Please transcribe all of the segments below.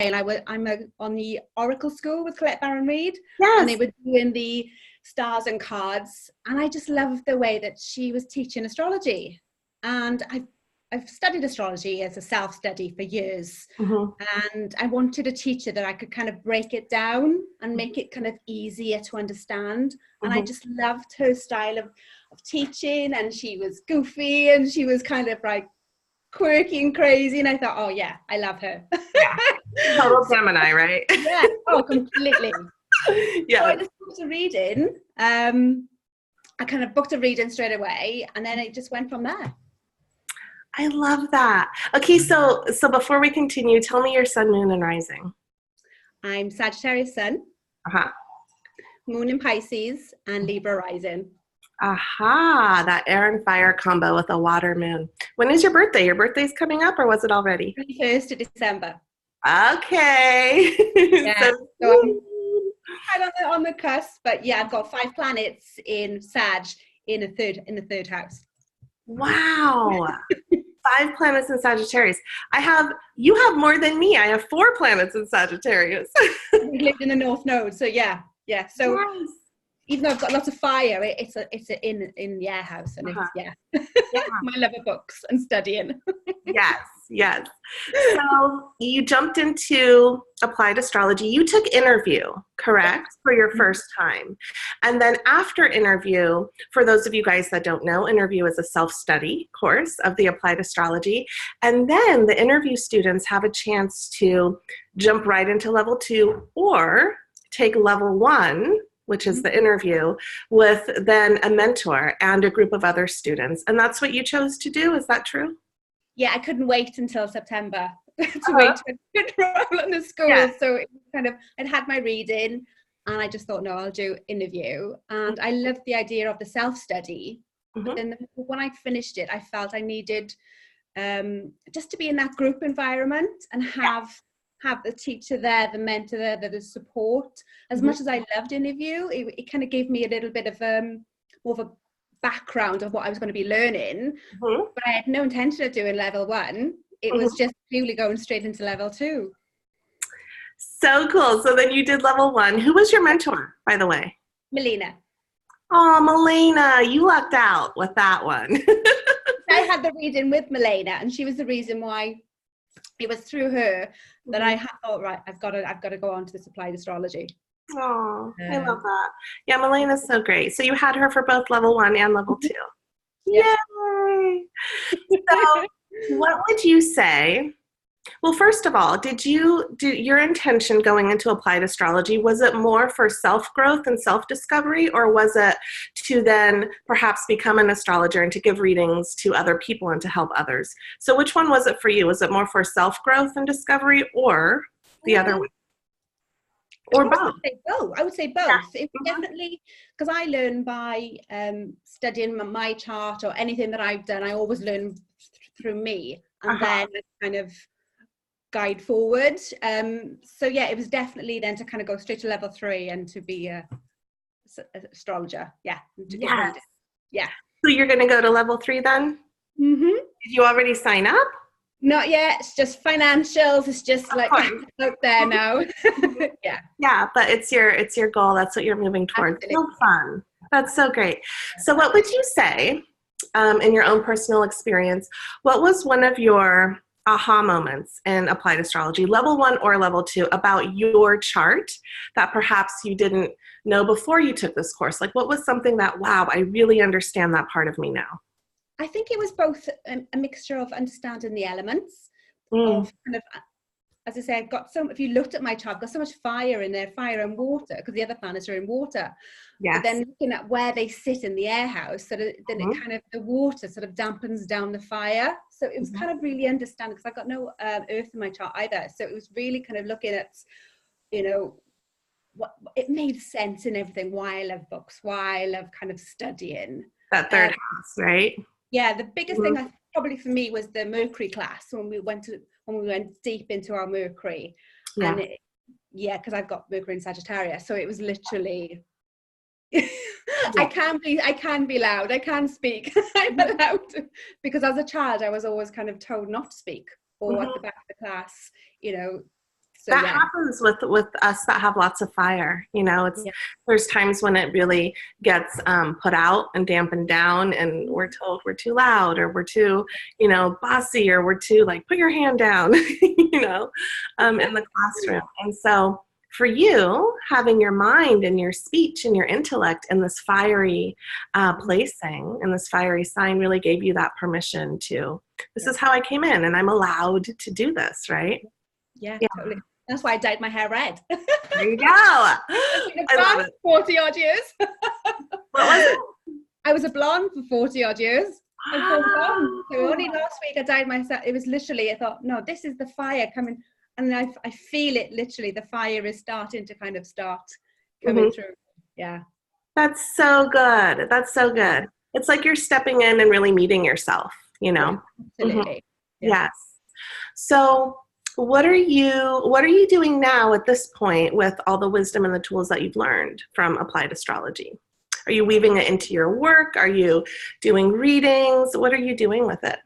and I'm on the Oracle School with Colette Baron Reid, Yes. and they were doing the stars and cards, and I just loved the way that she was teaching astrology. And I've studied astrology as a self-study for years, and I wanted a teacher that I could kind of break it down and make it kind of easier to understand. And I just loved her style of teaching, and she was goofy, and she was kind of like quirky and crazy, and I thought, oh yeah, I love her. Yeah. Total Gemini, right? Yeah, oh, completely. Yeah. So I just booked a reading. I kind of booked a reading straight away, and then it just went from there. I love that. Okay, so before we continue, tell me your sun, moon, and rising. I'm Sagittarius sun, moon in Pisces, and Libra rising. Aha, that air and fire combo with a water moon. When is your birthday? Your birthday's coming up, or was it already? 21st of December. Okay. Yeah, so I'm kind of on the cusp, but yeah, I've got 5 planets in Sag in the third house. Wow. 5 planets in Sagittarius. You have more than me. I have 4 planets in Sagittarius. We lived in the North Node, so yeah. So yes. Even though I've got lots of fire, it's in the air house, and it's my love of books and studying. Yes. So you jumped into Applied Astrology. You took interview, correct, for your first time. And then after interview, for those of you guys that don't know, interview is a self-study course of the Applied Astrology. And then the interview students have a chance to jump right into level 2 or take level 1, which is the interview, with then a mentor and a group of other students. And that's what you chose to do. Is that true? Yeah, I couldn't wait until September to wait to enroll in the school. Yeah. So it was kind of, I'd had my reading, and I just thought, no, I'll do interview. And I loved the idea of the self-study. But then when I finished it, I felt I needed just to be in that group environment and have the teacher there, the mentor there, the support. As much as I loved interview, it kind of gave me a little bit of more of a background of what I was going to be learning, but I had no intention of doing level 1. It was just purely going straight into level 2. So cool. So then you did level 1. Who was your mentor, by the way? Melina. Oh, Melina, you lucked out with that one. I had the reading with Melina, and she was the reason why. It was through her that I thought, right, I've got to go on to this Applied Astrology. Oh, I love that. Yeah, Melina's so great. So you had her for both level 1 and level 2. Yeah. Yay! So what would you say? Well, first of all, did your intention going into Applied Astrology, was it more for self-growth and self-discovery, or was it to then perhaps become an astrologer and to give readings to other people and to help others? So which one was it for you? Was it more for self-growth and discovery, or the other way? Or both? I would say both. Yeah. It definitely, because I learn by studying my chart or anything that I've done, I always learn through me, and then kind of guide forward. So yeah, it was definitely then to kind of go straight to level 3 and to be an astrologer. Yeah. Yeah. So you're going to go to level 3 then? Did you already sign up? Not yet. It's just financials. It's just like out there now. Yeah, but it's your goal. That's what you're moving towards. Absolutely. So fun. That's so great. So what would you say, in your own personal experience, what was one of your aha moments in Applied Astrology, level 1 or level 2, about your chart that perhaps you didn't know before you took this course? Like, what was something that, wow, I really understand that part of me now? I think it was both a mixture of understanding the elements of kind of, as I say, if you looked at my chart, I've got so much fire in there, fire and water, because the other planets are in water. Yes. But then looking at where they sit in the air house, so that then it kind of, the water sort of dampens down the fire. So it was kind of really understanding, because I've got no earth in my chart either. So it was really kind of looking at, what it made sense in everything, why I love books, why I love kind of studying. That third house, right? Yeah, the biggest thing probably for me was the Mercury class, when we went deep into our Mercury. Yeah. And because I've got Mercury in Sagittarius, so it was literally I can be loud, I can speak. I'm allowed to, because as a child I was always kind of told not to speak, or at the back of the class, So, that yeah. happens with us that have lots of fire. You know, there's times when it really gets put out and dampened down, and we're told we're too loud, or we're too, you know, bossy, or we're too like, put your hand down, you know, in the classroom. And so for you, having your mind and your speech and your intellect in this fiery placing, and this fiery sign really gave you that permission to, this is how I came in, and I'm allowed to do this, right? Yeah, totally. That's why I dyed my hair red. There you go. I love it. 40 odd years. What was it? I was a blonde for 40 odd years. So only last week I dyed myself. It was literally, I thought, no, this is the fire coming. And I feel it literally. The fire is starting to kind of start coming through. Yeah. That's so good. That's so good. It's like you're stepping in and really meeting yourself, you know? Yeah, absolutely. Yes. So what are you doing now at this point with all the wisdom and the tools that you've learned from Applied Astrology? Are you weaving it into your work? Are you doing readings? What are you doing with it?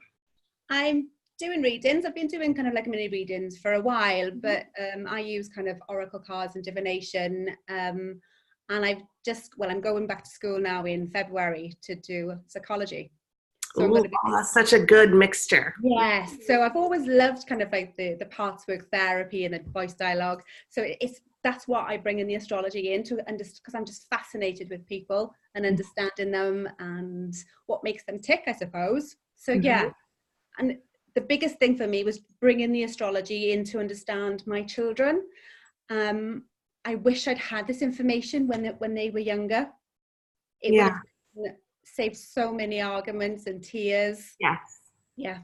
I'm doing readings. I've been doing kind of like mini readings for a while, but I use kind of oracle cards and divination. And I'm going back to school now in February to do psychology. So that's such a good mixture. Yes. So I've always loved kind of like the parts work therapy and the voice dialogue. So that's what I bring in the astrology into, and just because I'm just fascinated with people and understanding them and what makes them tick, I suppose. So yeah. And the biggest thing for me was bringing the astrology in to understand my children. I wish I'd had this information when they were younger. It would have saved so many arguments and tears. Yes. Yeah.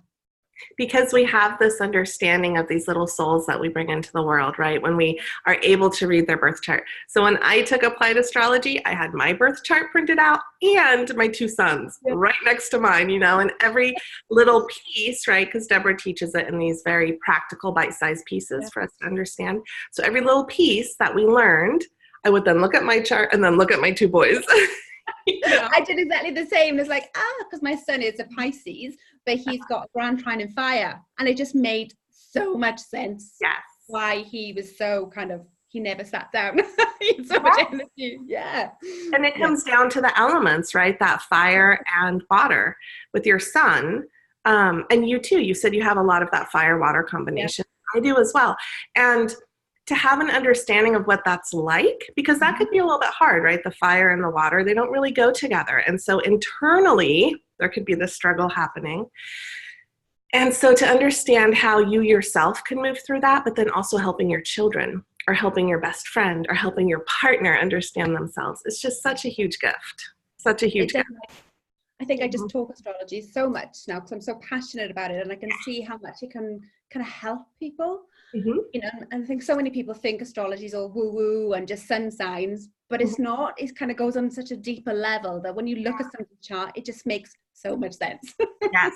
Because we have this understanding of these little souls that we bring into the world, right? When we are able to read their birth chart. So when I took Applied Astrology, I had my birth chart printed out and my two sons right next to mine, you know, and every little piece, right? Because Debra teaches it in these very practical bite-sized pieces for us to understand. So every little piece that we learned, I would then look at my chart and then look at my two boys. Yeah. I did exactly the same. It's like, because my son is a Pisces, but he's got a grand trine in fire. And it just made so much sense. Yes. Why he was so kind of, he never sat down. He had so much energy. Yeah. And it comes down to the elements, right? That fire and water with your son. And you too, you said you have a lot of that fire-water combination. Yeah. I do as well. And to have an understanding of what that's like, because that could be a little bit hard, right? The fire and the water, they don't really go together. And so internally, there could be this struggle happening. And so to understand how you yourself can move through that, but then also helping your children or helping your best friend or helping your partner understand themselves, it's just such a huge gift. Such a huge gift. I think I just talk astrology so much now because I'm so passionate about it, and I can see how much it can kind of help people. You know, and I think so many people think astrology is all woo-woo and just sun signs, but it's not. It kind of goes on such a deeper level that when you look at somebody's chart, it just makes so much sense. Yes.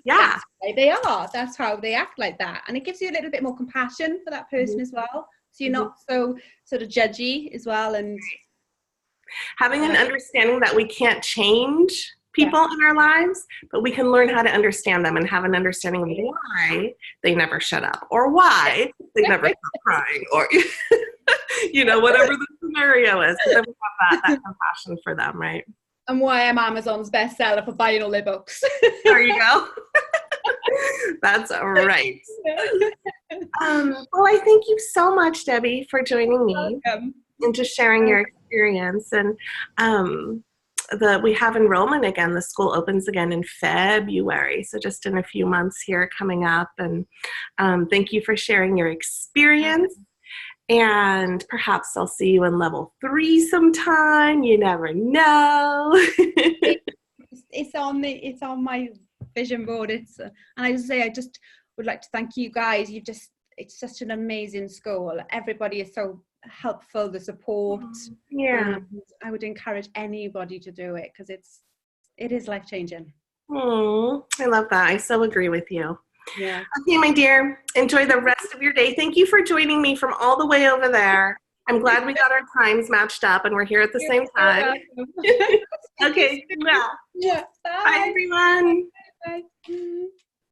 Yeah. That's why they are. That's how they act like that. And it gives you a little bit more compassion for that person as well. So you're not so sort of judgy as well. And having an understanding that we can't change people in our lives, but we can learn how to understand them and have an understanding of why they never shut up or why they never stop crying or, you know, whatever the scenario is. But then we have that compassion for them, right? And why I'm Amazon's bestseller for buying all their books. There you go. That's right. Well, I thank you so much, Debbie, for joining me and just sharing your experience. And we have enrollment again. The school opens again in February, so just in a few months here coming up. And thank you for sharing your experience. And perhaps I'll see you in level 3 sometime. You never know. It's on my vision board. And I just would like to thank you guys. It's such an amazing school. Everybody is so helpful, the support. I would encourage anybody to do it because it is life-changing. I love that. I so agree with you. Yeah. Okay, my dear, enjoy the rest of your day. Thank you for joining me from all the way over there. I'm glad we got our times matched up and we're here at the same time. Okay, yeah. Bye. Bye, everyone. Bye.